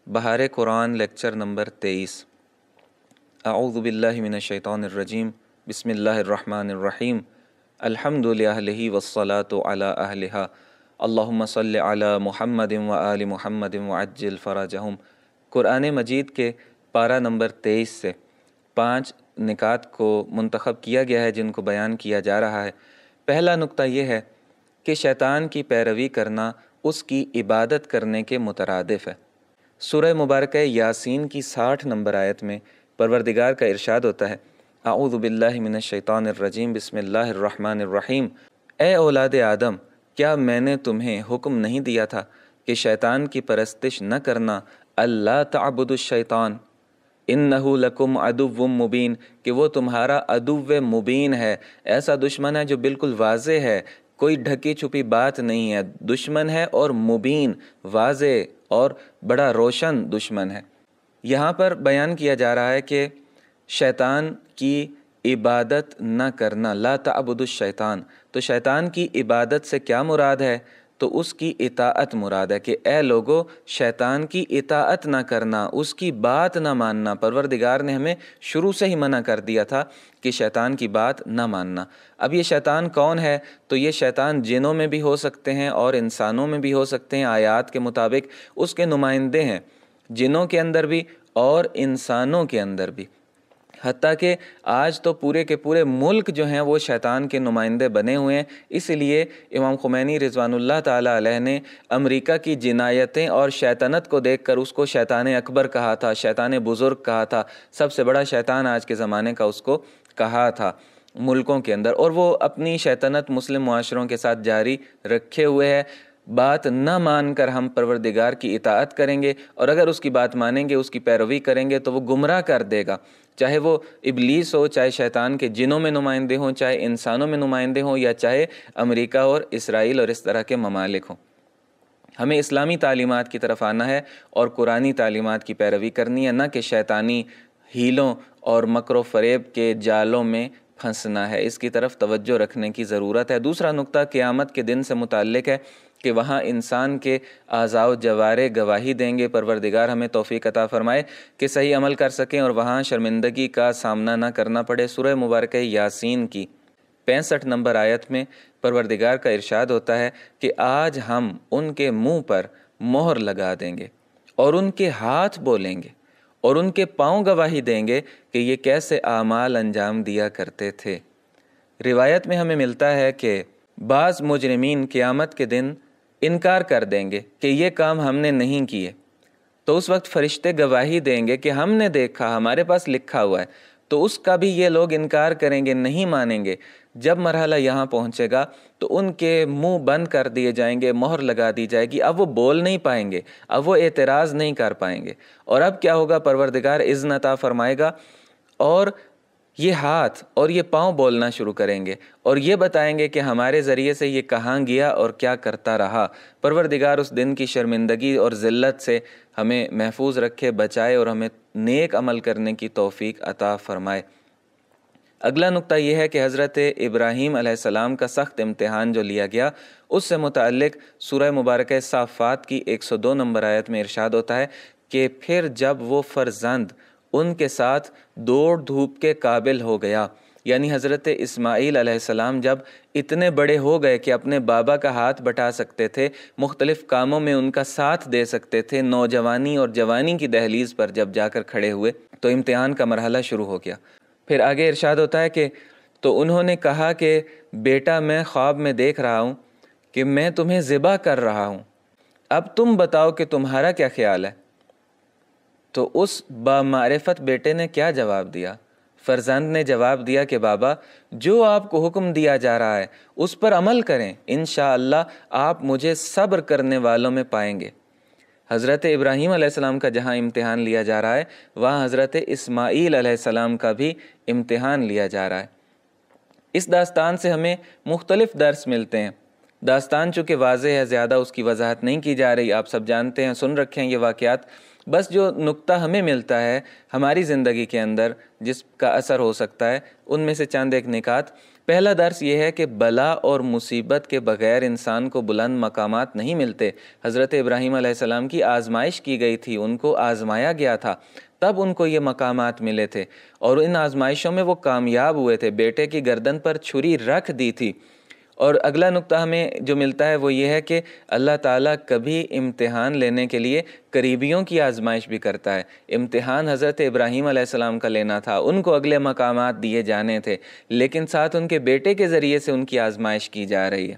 بہار قرآن lecture number 23۔ اعوذ باللہ من الشیطان الرجیم، بسم اللہ الرحمن الرحیم۔ الحمد للہ والصلاة علی اہلہا، اللہم صل علی محمد و آل محمد وعجل فرجہم۔ قرآن مجید کے پارہ نمبر 23 سے 5 نکات کو منتخب کیا گیا ہے جن کو بیان کیا جا رہا ہے۔ پہلا نقطہ یہ ہے کہ شیطان کی پیروی کرنا اس کی عبادت کرنے کے مترادف ہے۔ سورہ مبارکہ یاسین کی 60 نمبر آیت میں پروردگار کا ارشاد ہوتا ہے، اعوذ باللہ من الشیطان الرجیم، بسم اللہ الرحمن الرحیم۔ اے اولاد آدم، کیا میں نے تمہیں حکم نہیں دیا تھا کہ شیطان کی پرستش نہ کرنا؟ اللہ تعبدوا الشیطان انہ لکم عدو مبین، کہ وہ تمہارا عدو مبین ہے، ایسا دشمن ہے جو بالکل واضح ہے، کوئی ڈھکی چھپی بات نہیں ہے، دشمن ہے اور مبین، واضح اور بڑا روشن دشمن ہے۔ یہاں پر بیان کیا جا رہا ہے کہ شیطان کی عبادت نہ کرنا، لا تعبدوا الشیطان، تو شیطان کی عبادت سے کیا مراد ہے؟ تو اس کی اطاعت مراد ہے کہ اے لوگو شیطان کی اطاعت نہ کرنا، اس کی بات نہ ماننا۔ پروردگار نے ہمیں شروع سے ہی منع کر دیا تھا کہ شیطان کی بات نہ ماننا۔ اب یہ شیطان کون ہے؟ تو یہ شیطان جنوں میں بھی ہو سکتے ہیں اور انسانوں میں بھی ہو سکتے ہیں، آیات کے مطابق اس کے نمائندے ہیں، جنوں کے اندر بھی اور انسانوں کے اندر بھی۔ حتیٰ کہ آج تو پورے کے پورے ملک جو ہیں وہ شیطان کے نمائندے بنے ہوئے ہیں۔ اس لیے امام خمینی رضوان اللہ تعالیٰ علیہ نے امریکہ کی جنایتیں اور شیطنت کو دیکھ کر اس کو شیطان اکبر کہا تھا، شیطان بزرگ کہا تھا، سب سے بڑا شیطان آج کے زمانے کا اس کو کہا تھا ملکوں کے اندر، اور وہ اپنی شیطنت مسلم معاشروں کے ساتھ جاری رکھے ہوئے ہے۔ بات نہ مان کر ہم پروردگار کی اطاعت کریں گے، اور اگر اس کی بات مانیں گے، اس کی پیروی کریں گے تو وہ گمراہ کر دے گا، چاہے وہ ابلیس ہو، چاہے شیطان کے جنوں میں نمائندے ہوں، چاہے انسانوں میں نمائندے ہوں، یا چاہے امریکہ اور اسرائیل اور اس طرح کے ممالک ہوں۔ ہمیں اسلامی تعلیمات کی طرف آنا ہے اور قرآنی تعلیمات کی پیروی کرنی ہے، نہ کہ شیطانی ہیلوں اور مکر و فریب کے جالوں میں پھنسنا ہے۔ اس کی طرف توجہ رکھنے کی ضرورت ہے۔ دوسرا نقطہ قیامت کے دن سے متعلق ہے کہ وہاں انسان کے اعضاء و جوارح گواہی دیں گے۔ پروردگار ہمیں توفیق عطا فرمائے کہ صحیح عمل کر سکیں اور وہاں شرمندگی کا سامنا نہ کرنا پڑے۔ سورہ مبارکہ یاسین کی 65 نمبر آیت میں پروردگار کا ارشاد ہوتا ہے کہ آج ہم ان کے منہ پر مہر لگا دیں گے اور ان کے ہاتھ بولیں گے اور ان کے پاؤں گواہی دیں گے کہ یہ کیسے اعمال انجام دیا کرتے تھے۔ روایت میں ہمیں ملتا ہے کہ بعض مجرمین قیامت کے دن انکار کر دیں گے کہ یہ کام ہم نے نہیں کیے، تو اس وقت فرشتے گواہی دیں گے کہ ہم نے دیکھا، ہمارے پاس لکھا ہوا ہے، تو اس کا بھی یہ لوگ انکار کریں گے، نہیں مانیں گے۔ جب مرحلہ یہاں پہنچے گا تو ان کے منہ بند کر دیے جائیں گے، مہر لگا دی جائے گی، اب وہ بول نہیں پائیں گے، اب وہ اعتراض نہیں کر پائیں گے۔ اور اب کیا ہوگا؟ پروردگار اذن عطا فرمائے گا اور یہ ہاتھ اور یہ پاؤں بولنا شروع کریں گے اور یہ بتائیں گے کہ ہمارے ذریعے سے یہ کہاں گیا اور کیا کرتا رہا۔ پروردگار اس دن کی شرمندگی اور ذلت سے ہمیں محفوظ رکھے، بچائے اور ہمیں نیک عمل کرنے کی توفیق عطا فرمائے۔ اگلا نقطہ یہ ہے کہ حضرت ابراہیم علیہ السلام کا سخت امتحان جو لیا گیا، اس سے متعلق سورہ مبارکہ صافات کی 102 نمبر آیت میں ارشاد ہوتا ہے کہ پھر جب وہ فرزند ان کے ساتھ دوڑ دھوپ کے قابل ہو گیا، یعنی حضرت اسماعیل علیہ السلام جب اتنے بڑے ہو گئے کہ اپنے بابا کا ہاتھ بٹا سکتے تھے، مختلف کاموں میں ان کا ساتھ دے سکتے تھے، نوجوانی اور جوانی کی دہلیز پر جب جا کر کھڑے ہوئے تو امتحان کا مرحلہ شروع ہو گیا۔ پھر آگے ارشاد ہوتا ہے کہ تو انہوں نے کہا کہ بیٹا میں خواب میں دیکھ رہا ہوں کہ میں تمہیں ذبح کر رہا ہوں، اب تم بتاؤ کہ تمہارا کیا خیال ہے؟ تو اس بامعرفت بیٹے نے کیا جواب دیا؟ فرزند نے جواب دیا کہ بابا جو آپ کو حکم دیا جا رہا ہے اس پر عمل کریں، انشاءاللہ آپ مجھے صبر کرنے والوں میں پائیں گے۔ حضرت ابراہیم علیہ السلام کا جہاں امتحان لیا جا رہا ہے، وہاں حضرت اسماعیل علیہ السلام کا بھی امتحان لیا جا رہا ہے۔ اس داستان سے ہمیں مختلف درس ملتے ہیں۔ داستان چونکہ واضح ہے، زیادہ اس کی وضاحت نہیں کی جا رہی، آپ سب جانتے ہیں، سن رکھے ہیں یہ واقعات۔ بس جو نقطہ ہمیں ملتا ہے ہماری زندگی کے اندر جس کا اثر ہو سکتا ہے، ان میں سے چند ایک نکات۔ پہلا درس یہ ہے کہ بلا اور مصیبت کے بغیر انسان کو بلند مقامات نہیں ملتے۔ حضرت ابراہیم علیہ السلام کی آزمائش کی گئی تھی، ان کو آزمایا گیا تھا، تب ان کو یہ مقامات ملے تھے، اور ان آزمائشوں میں وہ کامیاب ہوئے تھے، بیٹے کی گردن پر چھری رکھ دی تھی۔ اور اگلا نقطہ ہمیں جو ملتا ہے وہ یہ ہے کہ اللہ تعالیٰ کبھی امتحان لینے کے لیے قریبیوں کی آزمائش بھی کرتا ہے۔ امتحان حضرت ابراہیم علیہ السلام کا لینا تھا، ان کو اگلے مقامات دیے جانے تھے، لیکن ساتھ ان کے بیٹے کے ذریعے سے ان کی آزمائش کی جا رہی ہے۔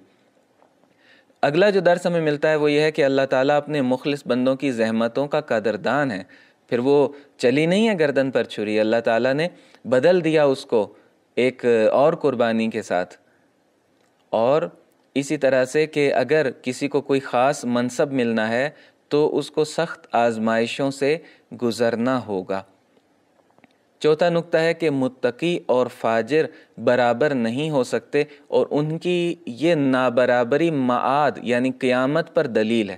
اگلا جو درس ہمیں ملتا ہے وہ یہ ہے کہ اللہ تعالیٰ اپنے مخلص بندوں کی زحمتوں کا قدردان ہے۔ پھر وہ چلی نہیں ہے گردن پر چھری، اللہ تعالیٰ نے بدل دیا اس کو ایک اور قربانی کے ساتھ۔ اور اسی طرح سے کہ اگر کسی کو کوئی خاص منصب ملنا ہے تو اس کو سخت آزمائشوں سے گزرنا ہوگا۔ چوتھا نقطہ ہے کہ متقی اور فاجر برابر نہیں ہو سکتے، اور ان کی یہ نابرابری معاد یعنی قیامت پر دلیل ہے۔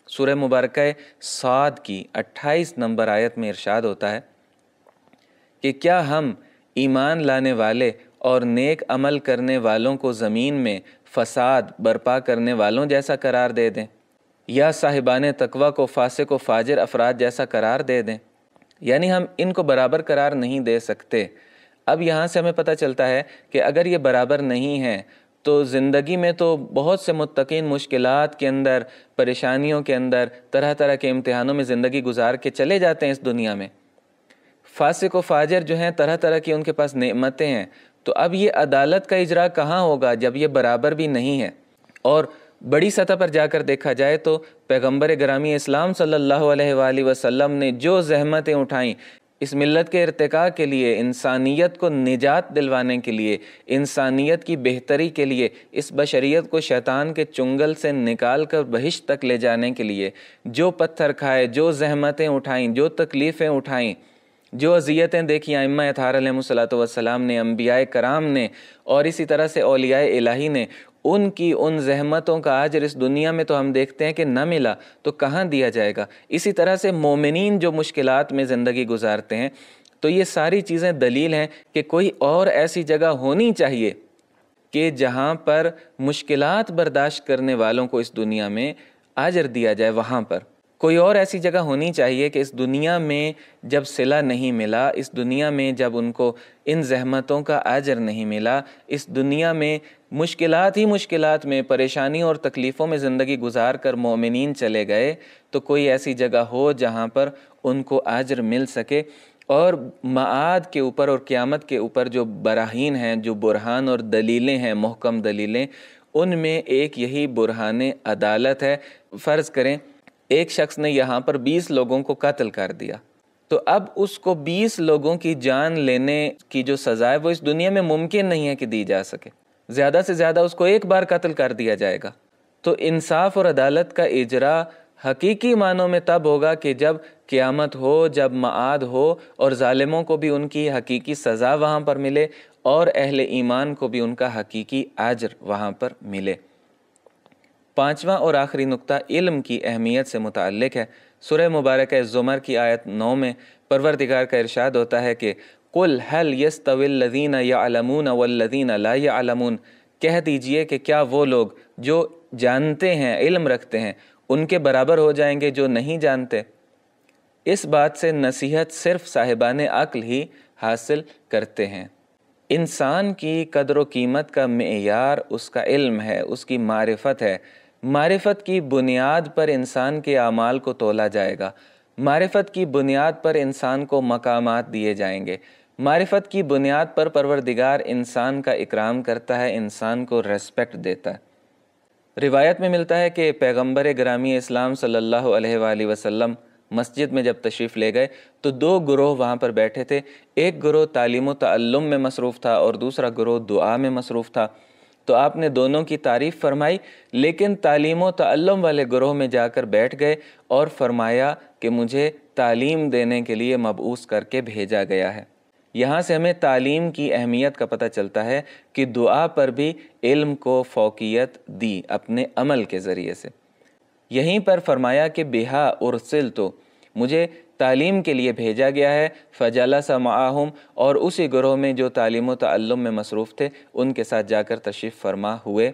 سورہ مبارکہ صاد کی 28 نمبر آیت میں ارشاد ہوتا ہے کہ کیا ہم ایمان لانے والے اور نیک عمل کرنے والوں کو زمین میں فساد برپا کرنے والوں جیسا قرار دے دیں، یا صاحبان تقوی کو فاسق و فاجر افراد جیسا قرار دے دیں؟ یعنی ہم ان کو برابر قرار نہیں دے سکتے۔ اب یہاں سے ہمیں پتہ چلتا ہے کہ اگر یہ برابر نہیں ہیں تو زندگی میں تو بہت سے متقین مشکلات کے اندر، پریشانیوں کے اندر، طرح طرح کے امتحانوں میں زندگی گزار کے چلے جاتے ہیں اس دنیا میں۔ فاسق و فاجر جو ہیں طرح طرح کی ان کے پاس نعمتیں ہیں، تو اب یہ عدالت کا اجرا کہاں ہوگا جب یہ برابر بھی نہیں ہے؟ اور بڑی سطح پر جا کر دیکھا جائے تو پیغمبر گرامی اسلام صلی اللہ علیہ وآلہ وسلم نے جو زحمتیں اٹھائیں اس ملت کے ارتقاء کے لیے، انسانیت کو نجات دلوانے کے لیے، انسانیت کی بہتری کے لیے، اس بشریت کو شیطان کے چنگل سے نکال کر بہشت تک لے جانے کے لیے جو پتھر کھائے، جو زحمتیں اٹھائیں، جو تکلیفیں اٹھائیں، جو اذیتیں دیکھی ائمہ اطہار علیہ السلام نے، انبیاء کرام نے، اور اسی طرح سے اولیاء الہی نے، ان کی ان زحمتوں کا اجر اس دنیا میں تو ہم دیکھتے ہیں کہ نہ ملا تو کہاں دیا جائے گا۔ اسی طرح سے مومنین جو مشکلات میں زندگی گزارتے ہیں، تو یہ ساری چیزیں دلیل ہیں کہ کوئی اور ایسی جگہ ہونی چاہیے کہ جہاں پر مشکلات برداشت کرنے والوں کو اس دنیا میں اجر دیا جائے۔ وہاں پر کوئی اور ایسی جگہ ہونی چاہیے کہ اس دنیا میں جب صلہ نہیں ملا، اس دنیا میں جب ان کو ان زحمتوں کا اجر نہیں ملا، اس دنیا میں مشکلات ہی مشکلات میں، پریشانیوں اور تکلیفوں میں زندگی گزار کر مومنین چلے گئے، تو کوئی ایسی جگہ ہو جہاں پر ان کو اجر مل سکے۔ اور معاد کے اوپر اور قیامت کے اوپر جو براہین ہیں، جو برہان اور دلیلیں ہیں، محکم دلیلیں، ان میں ایک یہی برہان عدالت ہے۔ فرض کریں ایک شخص نے یہاں پر 20 لوگوں کو قتل کر دیا، تو اب اس کو 20 لوگوں کی جان لینے کی جو سزا ہے وہ اس دنیا میں ممکن نہیں ہے کہ دی جا سکے، زیادہ سے زیادہ اس کو ایک بار قتل کر دیا جائے گا۔ تو انصاف اور عدالت کا اجرا حقیقی معنوں میں تب ہوگا کہ جب قیامت ہو، جب معاد ہو، اور ظالموں کو بھی ان کی حقیقی سزا وہاں پر ملے، اور اہل ایمان کو بھی ان کا حقیقی اجر وہاں پر ملے۔ پانچواں اور آخری نقطہ علم کی اہمیت سے متعلق ہے۔ سورہ مبارکہ زمر کی آیت 9 میں پروردگار کا ارشاد ہوتا ہے کہ قُلْ هَلْ يَسْتَوِي الَّذِينَ يَعْلَمُونَ وَالَّذِينَ لَا يَعْلَمُونَ، کہہ دیجئے کہ کیا وہ لوگ جو جانتے ہیں، علم رکھتے ہیں، ان کے برابر ہو جائیں گے جو نہیں جانتے؟ اس بات سے نصیحت صرف صاحبان عقل ہی حاصل کرتے ہیں۔ انسان کی قدر و قیمت کا معیار اس کا علم ہے، اس کی معرفت ہے۔ معرفت کی بنیاد پر انسان کے اعمال کو تولا جائے گا، معرفت کی بنیاد پر انسان کو مقامات دیے جائیں گے، معرفت کی بنیاد پر پروردگار انسان کا اکرام کرتا ہے، انسان کو ریسپیکٹ دیتا ہے۔ روایت میں ملتا ہے کہ پیغمبر گرامی اسلام صلی اللہ علیہ وآلہ وسلم مسجد میں جب تشریف لے گئے تو 2 گروہ وہاں پر بیٹھے تھے۔ ایک گروہ تعلیم و تعلم میں مصروف تھا اور دوسرا گروہ دعا میں مصروف تھا۔ تو آپ نے دونوں کی تعریف فرمائی، لیکن تعلیم و تعلم والے گروہ میں جا کر بیٹھ گئے اور فرمایا کہ مجھے تعلیم دینے کے لیے مبعوث کر کے بھیجا گیا ہے۔ یہاں سے ہمیں تعلیم کی اہمیت کا پتہ چلتا ہے کہ دعا پر بھی علم کو فوقیت دی اپنے عمل کے ذریعے سے۔ یہیں پر فرمایا کہ بہا ارسلتو، مجھے تعلیم کے لیے بھیجا گیا ہے۔ فجلس معہم، اور اسی گروہ میں جو تعلیم و تعلم میں مصروف تھے ان کے ساتھ جا کر تشریف فرما ہوئے۔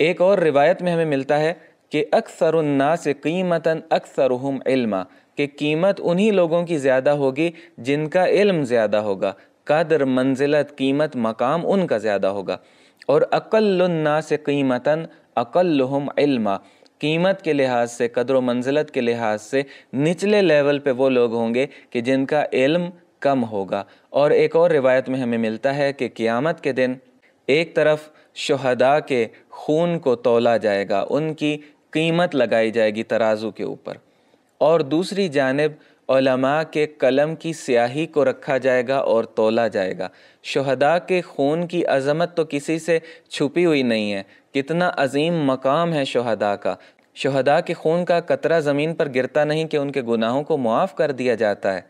ایک اور روایت میں ہمیں ملتا ہے کہ اکثر الناس قیمتاً اکثرہم علما، کہ قیمت انہی لوگوں کی زیادہ ہوگی جن کا علم زیادہ ہوگا، قدر، منزلت، قیمت، مقام ان کا زیادہ ہوگا۔ اور اقل الناس قیمتاً اقلہم علما، قیمت کے لحاظ سے، قدر و منزلت کے لحاظ سے نچلے لیول پہ وہ لوگ ہوں گے کہ جن کا علم کم ہوگا۔ اور ایک اور روایت میں ہمیں ملتا ہے کہ قیامت کے دن ایک طرف شہداء کے خون کو تولا جائے گا، ان کی قیمت لگائی جائے گی ترازو کے اوپر، اور دوسری جانب علماء کے قلم کی سیاہی کو رکھا جائے گا اور تولا جائے گا۔ شہداء کے خون کی عظمت تو کسی سے چھپی ہوئی نہیں ہے، کتنا عظیم مقام ہے شہداء کا۔ شہداء کے خون کا قطرہ زمین پر گرتا نہیں کہ ان کے گناہوں کو معاف کر دیا جاتا ہے۔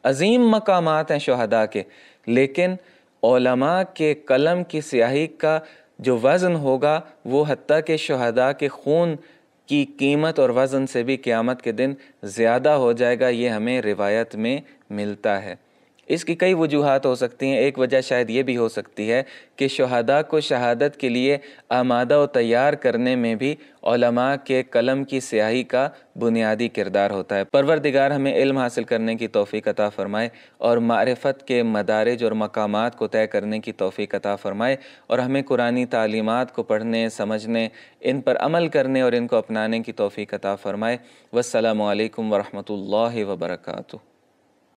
عظیم مقامات ہیں شہداء کے، لیکن علماء کے قلم کی سیاہی کا جو وزن ہوگا وہ حتیٰ کہ شہداء کے خون کی قیمت اور وزن سے بھی قیامت کے دن زیادہ ہو جائے گا، یہ ہمیں روایت میں ملتا ہے۔ اس کی کئی وجوہات ہو سکتی ہیں۔ ایک وجہ شاید یہ بھی ہو سکتی ہے کہ شہداء کو شہادت کے لیے آمادہ و تیار کرنے میں بھی علماء کے قلم کی سیاہی کا بنیادی کردار ہوتا ہے۔ پروردگار ہمیں علم حاصل کرنے کی توفیق عطا فرمائے اور معرفت کے مدارج اور مقامات کو طے کرنے کی توفیق عطا فرمائے، اور ہمیں قرآنی تعلیمات کو پڑھنے، سمجھنے، ان پر عمل کرنے اور ان کو اپنانے کی توفیق عطا فرمائے۔ والسلام علیکم ورحمۃ اللہ وبرکاتہ۔